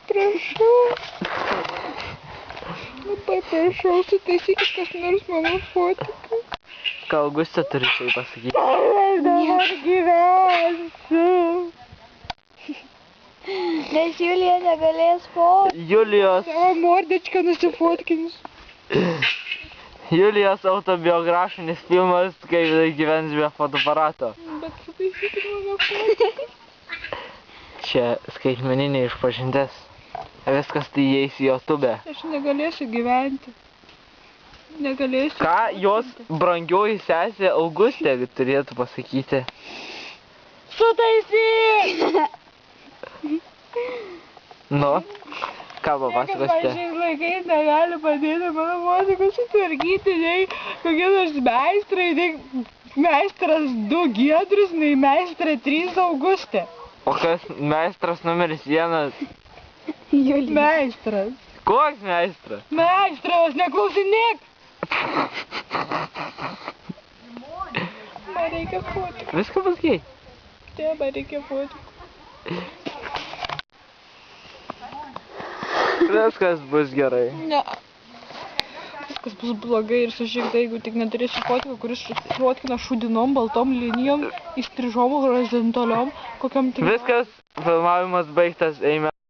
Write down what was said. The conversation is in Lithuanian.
Prašau. Labai prašau, sutaisykit kas nors mano fotiką. Ką Augustė turi tai pasakyti? Aš dabar gyvensiu. Nes Julija negalės fotkint. Julijos... Savo mordečką nusifotkins. Julijos autobiografinis filmas, kaip gyvens be fotoaparato. Bet sutaisykit mano fotiką. Čia skaitmeninė išpažintis. Viskas tai įeis į YouTube. Aš negalėsiu gyventi. Negalėsiu. Ką jos brangioji sesė Augustė turėtų pasakyti? Sutaisyk! Nu, ką papasakosite? Šiais laikais negali padėti mano fotiką sutvarkyti, nei kokie nors meistrai, nei meistras 2 Giedrius, nei meistra 3 Augustė. O kas meistras numeris 1? Julija. Meistras. Koks meistras? Meistras, neklausinėk! Man reikia fotikų. Viską pasakei? Taip, man reikia fotikų. Viskas bus gerai. Ne. Viskas bus blogai ir sužygda, jeigu tik neturėsiu fotiką, kuris fotkina šudinom, baltom linijom, įstrižom, horizontaliom, kokiam tik... Viskas, filmavimas baigtas, eime.